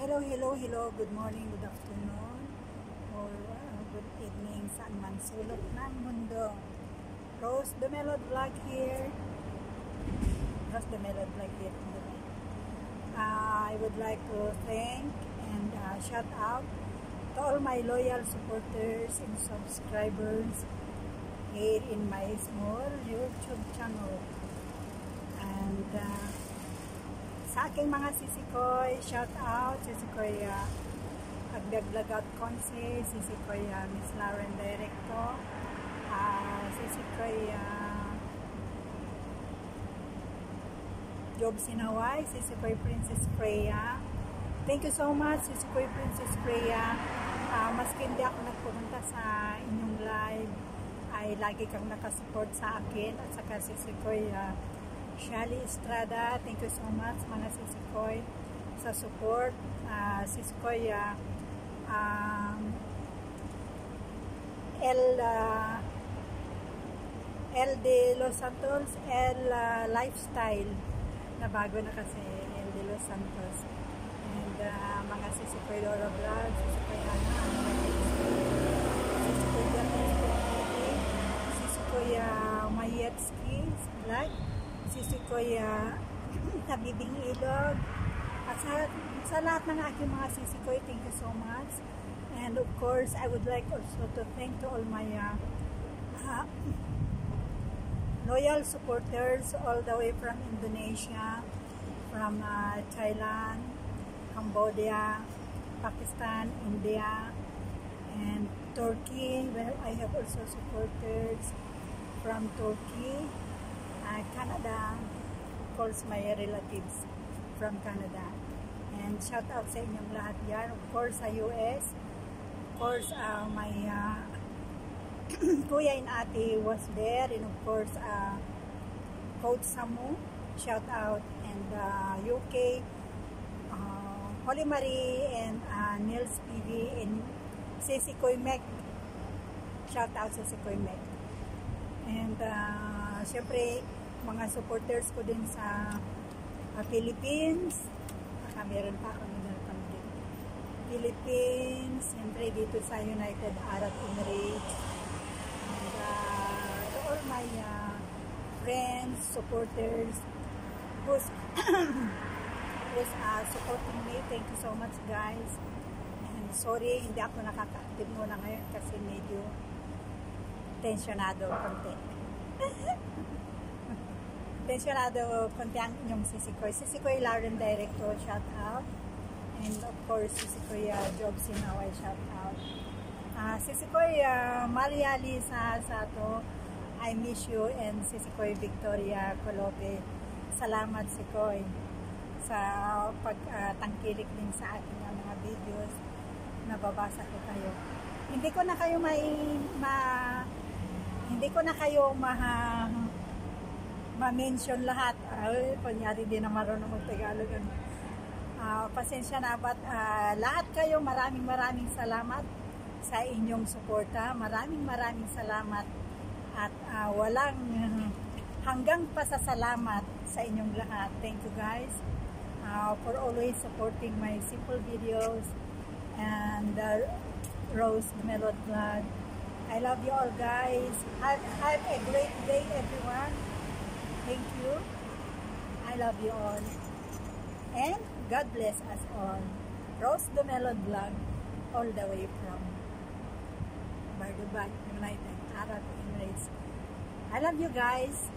Hello, hello, hello. Good morning, good afternoon, or good evening saan man sulok ng mundo. Rose the Melod Vlog here. Rose the Melod Vlog here. I would like to thank and shout out to all my loyal supporters and subscribers here in my small YouTube channel. And sa aking mga sisikoy, shout out, sisikoy Agdaglagat Conce, sisikoy Miss Lauren Directo, sisikoy Job Sinaway, sisikoy Princess Freya. Thank you so much, sisikoy Princess Freya. Maski hindi ako nagpumunta sa inyong live, ay lagi kang nakasupport sa akin, at saka sisikoy Shally Estrada, thank you so much mga sisikoy sa support. Sisikoy El de Los Santos, Lifestyle na bago na kasi, El de Los Santos, and mga sisikoy Dora Vlog, sisikoy Ana, sisikoy sisikoy Mayetski Vlog, sisikoy Nabibing Ilog, at sa lahat ng aking mga sisikoy, thank you so much. And of course, I would like also to thank to all my loyal supporters all the way from Indonesia, from Thailand, Cambodia, Pakistan, India, and Turkey, where I have also supporters from Turkey, Canada, of course my relatives from Canada, and shout out sa inyong lahat yan. Of course sa US, of course my kuya and ate was there, and of course Coach Samu, shout out, and UK, Holy Marie, and Nils PV, and Sisikoy Mek, shout out sa Sisikoy Mek. And syempre mga supporters ko din sa Philippines, meron pa ako nagpapang din Philippines, syempre dito sa United Arab Emirates, and to all my friends, supporters who's supporting me, thank you so much guys. And sorry, hindi ako nakaka-active muna ngayon kasi medyo tensionado konti. Tensionado konti ang inyong sisikoy. Sisikoy Lauren Directo, shout out. And of course, sisikoy Job Sinaway, shout out. Sisikoy Maria Lisa Sato, I miss you. And sisikoy Victoria Colope, salamat sikoy sa pagtangkilik din sa ating mga videos. Nababasa ko kayo. Hindi ko na kayo ma-mention lahat. Kunyari din na marunong mag-Tagalog. Pasensya na, but lahat kayo, maraming salamat sa inyong suporta. Maraming salamat, at walang hanggang pasasalamat sa inyong lahat. Thank you guys for always supporting my simple videos and Rose the Melod Vlog. I love you all guys. Have a great day everyone. Thank you. I love you all. And God bless us all. Rose the Melod Vlog, all the way from Dubai, United Arab Emirates. I love you guys.